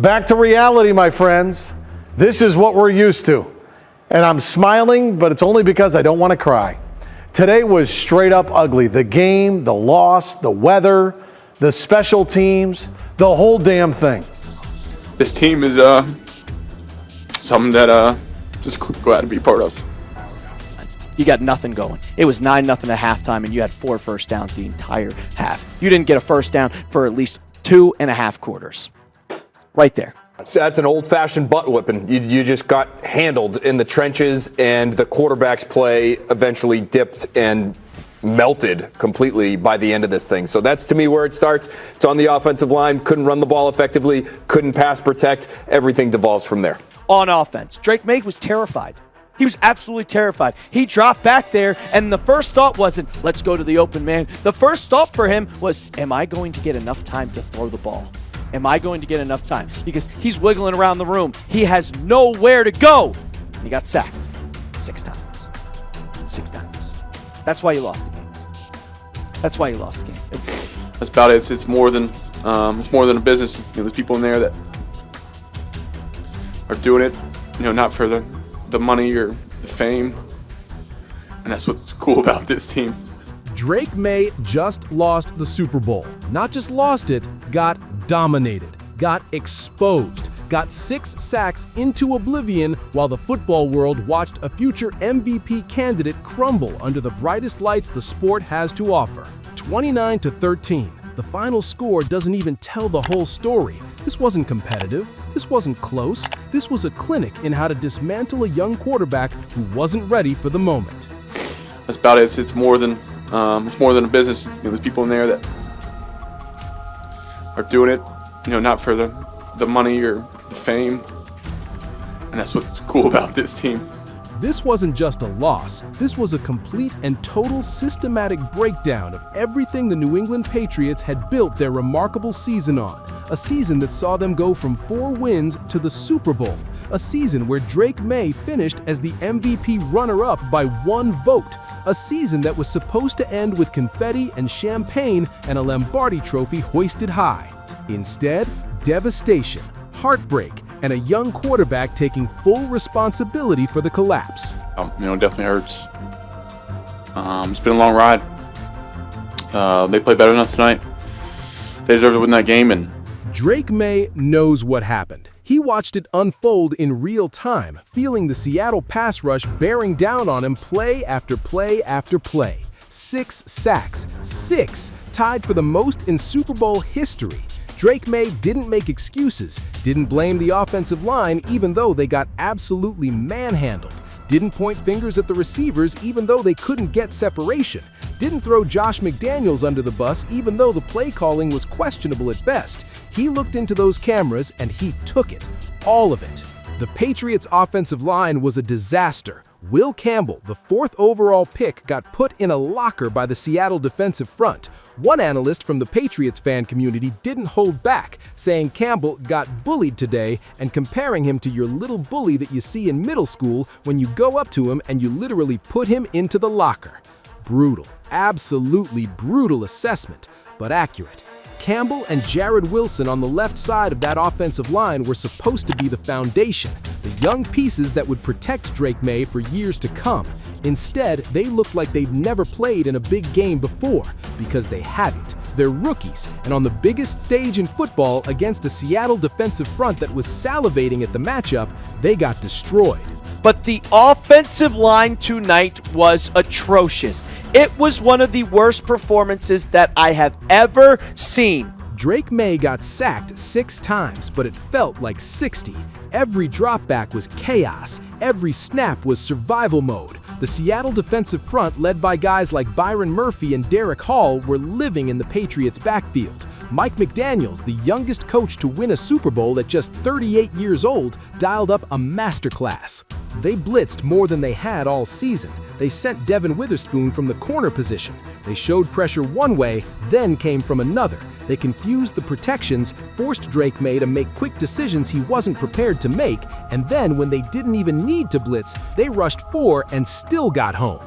Back to reality, my friends. This is what we're used to. And I'm smiling, but it's only because I don't want to cry. Today was straight up ugly. The game, the loss, the weather, the special teams, the whole damn thing. This team is something that just glad to be part of. You got nothing going. It was 9-0 at halftime, and you had 4 first downs the entire half. You didn't get a first down for at least 2.5 quarters. Right there. That's an old-fashioned butt whipping. You just got handled in the trenches, and the quarterback's play eventually dipped and melted completely by the end of this thing. So that's, to me, where it starts. It's on the offensive line. Couldn't run the ball effectively. Couldn't pass protect. Everything devolves from there. On offense, Drake Maye was terrified. He was absolutely terrified. He dropped back there, and the first thought wasn't, let's go to the open man. The first thought for him was, am I going to get enough time to throw the ball? Am I going to get enough time? Because he's wiggling around the room. He has nowhere to go. He got sacked 6 times. 6 times. That's why you lost the game. That's why you lost the game. That's about it. It's more than a business. There's people in there that are doing it, not for the money or the fame. And that's what's cool about this team. Drake Maye just lost the Super Bowl. Not just lost it, got dominated, got exposed, got 6 sacks into oblivion while the football world watched a future MVP candidate crumble under the brightest lights the sport has to offer. 29-13. The final score doesn't even tell the whole story. This wasn't competitive. This wasn't close. This was a clinic in how to dismantle a young quarterback who wasn't ready for the moment. That's about it. It's more than a business. There's people in there that are doing it, not for the money or the fame. And that's what's cool about this team. This wasn't just a loss. This was a complete and total systematic breakdown of everything the New England Patriots had built their remarkable season on. A season that saw them go from 4 wins to the Super Bowl. A season where Drake Maye finished as the MVP runner-up by 1 vote. A season that was supposed to end with confetti and champagne and a Lombardi trophy hoisted high. Instead, devastation, heartbreak, and a young quarterback taking full responsibility for the collapse. It definitely hurts. It's been a long ride. They played better than us tonight. They deserve to win that game. And Drake Maye knows what happened. He watched it unfold in real time, feeling the Seattle pass rush bearing down on him play after play after play. 6 sacks, 6, tied for the most in Super Bowl history. Drake Maye didn't make excuses, didn't blame the offensive line even though they got absolutely manhandled, didn't point fingers at the receivers even though they couldn't get separation, didn't throw Josh McDaniels under the bus even though the play calling was questionable at best. He looked into those cameras and he took it, all of it. The Patriots' offensive line was a disaster. Will Campbell, the 4th overall pick, got put in a locker by the Seattle defensive front. One analyst from the Patriots fan community didn't hold back, saying Campbell got bullied today and comparing him to your little bully that you see in middle school when you go up to him and you literally put him into the locker. Brutal, absolutely brutal assessment, but accurate. Campbell and Jared Wilson on the left side of that offensive line were supposed to be the foundation, the young pieces that would protect Drake Maye for years to come. Instead, they looked like they'd never played in a big game before, because they hadn't. They're rookies, and on the biggest stage in football against a Seattle defensive front that was salivating at the matchup, they got destroyed. But the offensive line tonight was atrocious. It was one of the worst performances that I have ever seen. Drake Maye got sacked 6 times, but it felt like 60. Every dropback was chaos. Every snap was survival mode. The Seattle defensive front, led by guys like Byron Murphy and Derek Hall, were living in the Patriots' backfield. Mike McDaniels, the youngest coach to win a Super Bowl at just 38 years old, dialed up a masterclass. They blitzed more than they had all season. They sent Devin Witherspoon from the corner position. They showed pressure one way, then came from another. They confused the protections, forced Drake Maye to make quick decisions he wasn't prepared to make, and then when they didn't even need to blitz, they rushed 4 and still got home.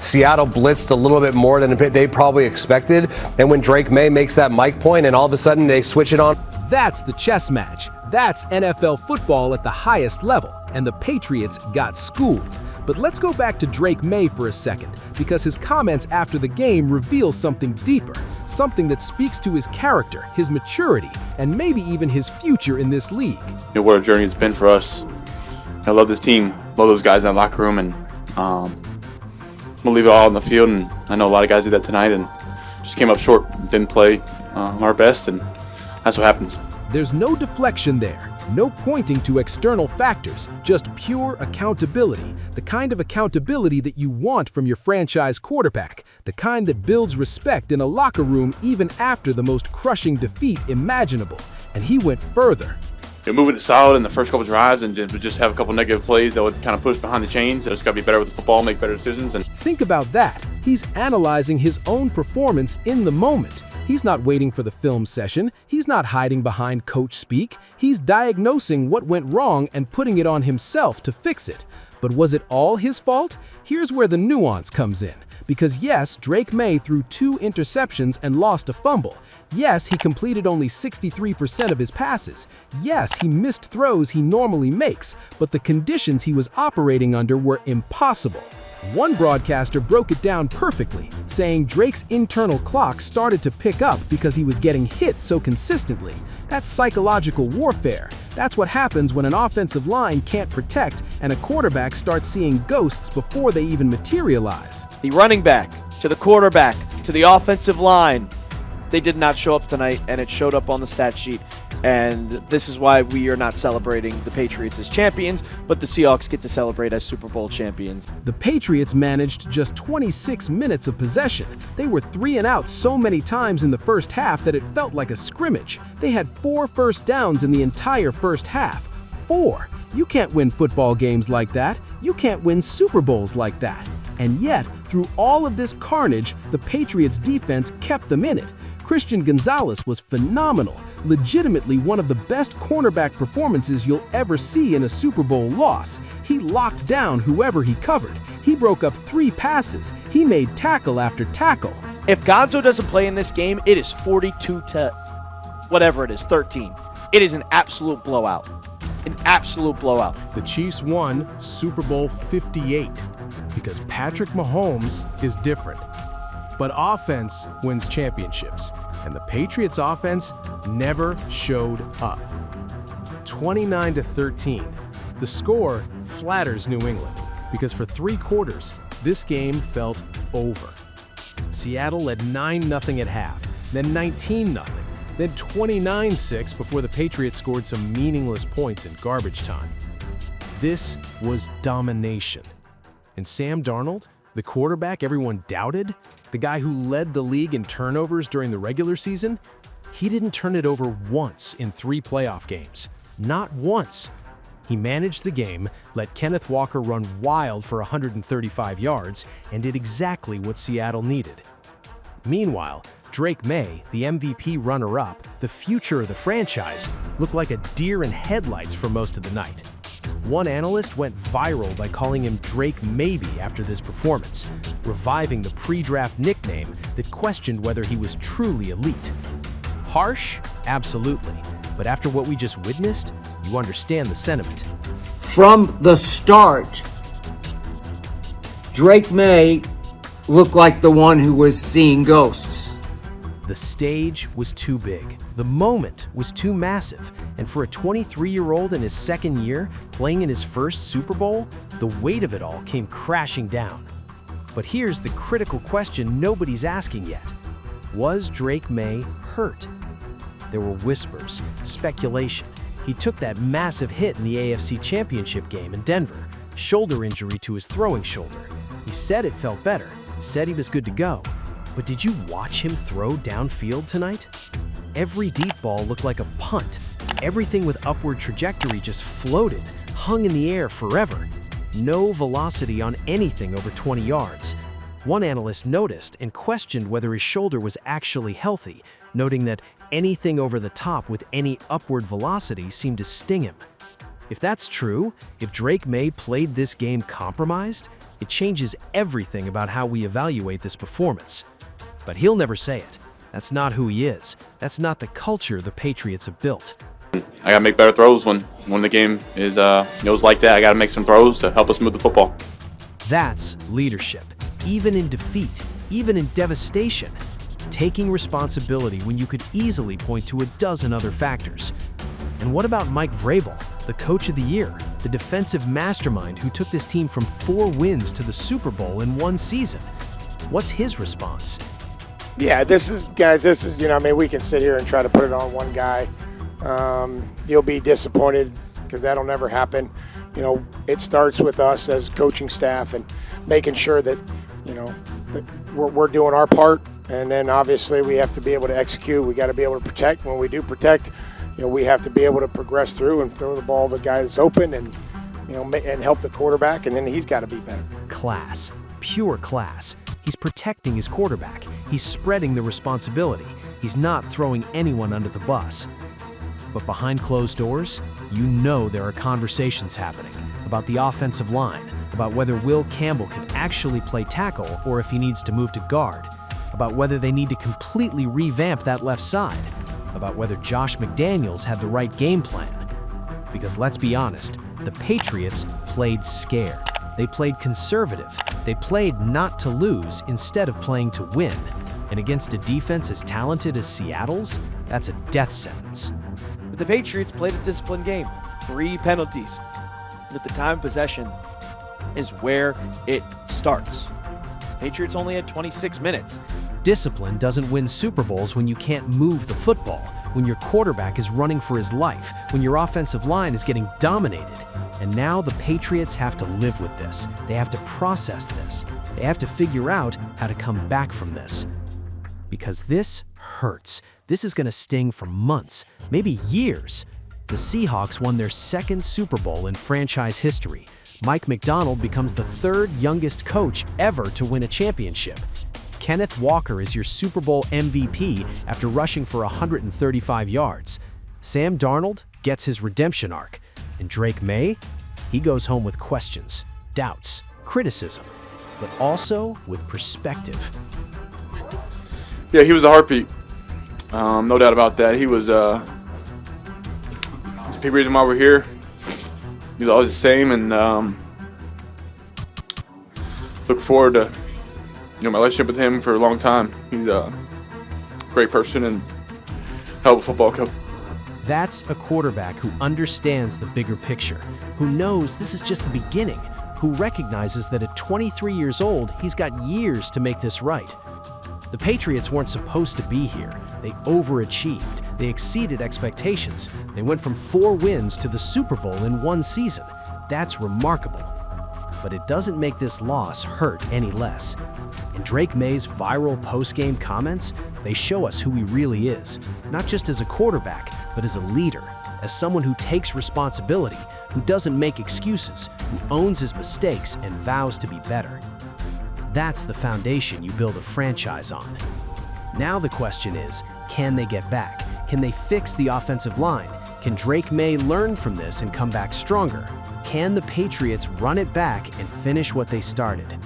Seattle blitzed a little bit more than they probably expected, and when Drake Maye makes that mic point and all of a sudden they switch it on. That's the chess match. That's NFL football at the highest level, and the Patriots got schooled. But let's go back to Drake Maye for a second, because his comments after the game reveal something deeper, something that speaks to his character, his maturity, and maybe even his future in this league. What a journey it's been for us. I love this team, love those guys in the locker room, and I'm gonna leave it all on the field. And I know a lot of guys did that tonight, and just came up short, didn't play our best, and that's what happens. There's no deflection there, no pointing to external factors, just pure accountability, the kind of accountability that you want from your franchise quarterback, the kind that builds respect in a locker room even after the most crushing defeat imaginable. And he went further. Moving it solid in the first couple drives and just have a couple negative plays that would kind of push behind the chains. Just got to be better with the football, make better decisions. And think about that. He's analyzing his own performance in the moment. He's not waiting for the film session. He's not hiding behind coach speak. He's diagnosing what went wrong and putting it on himself to fix it. But was it all his fault? Here's where the nuance comes in. Because yes, Drake Maye threw 2 interceptions and lost a fumble. Yes, he completed only 63% of his passes. Yes, he missed throws he normally makes, but the conditions he was operating under were impossible. One broadcaster broke it down perfectly, saying Drake's internal clock started to pick up because he was getting hit so consistently. That's psychological warfare. That's what happens when an offensive line can't protect and a quarterback starts seeing ghosts before they even materialize. The running back, to the quarterback, to the offensive line. They did not show up tonight, and it showed up on the stat sheet. And this is why we are not celebrating the Patriots as champions, but the Seahawks get to celebrate as Super Bowl champions. The Patriots managed just 26 minutes of possession. They were 3 and out so many times in the first half that it felt like a scrimmage. They had 4 first downs in the entire first half. 4. You can't win football games like that. You can't win Super Bowls like that. And yet, through all of this carnage, the Patriots defense kept them in it. Christian Gonzalez was phenomenal, legitimately one of the best cornerback performances you'll ever see in a Super Bowl loss. He locked down whoever he covered. He broke up 3 passes. He made tackle after tackle. If Gonzo doesn't play in this game, it is 42 to whatever it is, 13. It is an absolute blowout. An absolute blowout. The Chiefs won Super Bowl 58 because Patrick Mahomes is different. But offense wins championships, and the Patriots' offense never showed up. 29-13. The score flatters New England, because for 3 quarters, this game felt over. Seattle led 9-0 at half, then 19-0, then 29-6 before the Patriots scored some meaningless points in garbage time. This was domination. And Sam Darnold, the quarterback everyone doubted, the guy who led the league in turnovers during the regular season, he didn't turn it over once in 3 playoff games. Not once. He managed the game, let Kenneth Walker run wild for 135 yards, and did exactly what Seattle needed. Meanwhile, Drake Maye, the MVP runner-up, the future of the franchise, looked like a deer in headlights for most of the night. One analyst went viral by calling him Drake Maybe after this performance, reviving the pre-draft nickname that questioned whether he was truly elite. Harsh? Absolutely. But after what we just witnessed, you understand the sentiment. From the start, Drake Maye looked like the one who was seeing ghosts. The stage was too big. The moment was too massive. And for a 23-year-old in his second year, playing in his first Super Bowl, the weight of it all came crashing down. But here's the critical question nobody's asking yet. Was Drake Maye hurt? There were whispers, speculation. He took that massive hit in the AFC Championship game in Denver, shoulder injury to his throwing shoulder. He said it felt better, said he was good to go. But did you watch him throw downfield tonight? Every deep ball looked like a punt. Everything with upward trajectory just floated, hung in the air forever. No velocity on anything over 20 yards. One analyst noticed and questioned whether his shoulder was actually healthy, noting that anything over the top with any upward velocity seemed to sting him. If that's true, if Drake Maye played this game compromised, it changes everything about how we evaluate this performance. But he'll never say it. That's not who he is. That's not the culture the Patriots have built. I got to make better throws when the game is like that. I got to make some throws to help us move the football. That's leadership, even in defeat, even in devastation. Taking responsibility when you could easily point to a dozen other factors. And what about Mike Vrabel, the coach of the year, the defensive mastermind who took this team from 4 wins to the Super Bowl in 1 season? What's his response? Yeah, this is, we can sit here and try to put it on one guy. You'll be disappointed because that'll never happen. It starts with us as coaching staff and making sure that, that we're doing our part. And then obviously we have to be able to execute. We got to be able to protect. When we do protect, we have to be able to progress through and throw the ball to the guy that's open and, and help the quarterback. And then he's got to be better. Class, pure class. He's protecting his quarterback. He's spreading the responsibility. He's not throwing anyone under the bus. But behind closed doors, there are conversations happening about the offensive line, about whether Will Campbell can actually play tackle or if he needs to move to guard, about whether they need to completely revamp that left side, about whether Josh McDaniels had the right game plan. Because let's be honest, the Patriots played scared. They played conservative. They played not to lose instead of playing to win. And against a defense as talented as Seattle's, that's a death sentence. But the Patriots played a disciplined game. 3 penalties. At the time of possession is where it starts. Patriots only had 26 minutes. Discipline doesn't win Super Bowls when you can't move the football, when your quarterback is running for his life, when your offensive line is getting dominated. And now the Patriots have to live with this. They have to process this. They have to figure out how to come back from this. Because this hurts. This is going to sting for months, maybe years. The Seahawks won their 2nd Super Bowl in franchise history. Mike Macdonald becomes the 3rd youngest coach ever to win a championship. Kenneth Walker is your Super Bowl MVP after rushing for 135 yards. Sam Darnold gets his redemption arc. And Drake Maye, he goes home with questions, doubts, criticism, but also with perspective. Yeah, he was a heartbeat. No doubt about that. He was the big reason why we're here. He's always the same, and look forward to my relationship with him for a long time. He's a great person and hell of a football coach. That's a quarterback who understands the bigger picture, who knows this is just the beginning, who recognizes that at 23 years old, he's got years to make this right. The Patriots weren't supposed to be here. They overachieved. They exceeded expectations. They went from 4 wins to the Super Bowl in 1 season. That's remarkable. But it doesn't make this loss hurt any less. And Drake Maye's viral post-game comments, they show us who he really is, not just as a quarterback, but as a leader, as someone who takes responsibility, who doesn't make excuses, who owns his mistakes and vows to be better. That's the foundation you build a franchise on. Now the question is, can they get back? Can they fix the offensive line? Can Drake Maye learn from this and come back stronger? Can the Patriots run it back and finish what they started?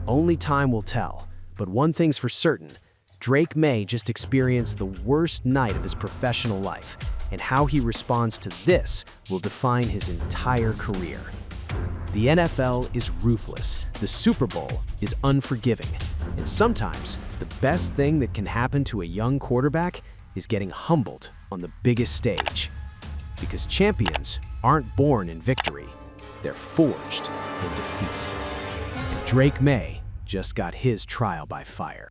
Only time will tell, but one thing's for certain, Drake Maye just experienced the worst night of his professional life, and how he responds to this will define his entire career. The NFL is ruthless, the Super Bowl is unforgiving, and sometimes the best thing that can happen to a young quarterback is getting humbled on the biggest stage. Because champions aren't born in victory, they're forged in defeat. And Drake Maye just got his trial by fire.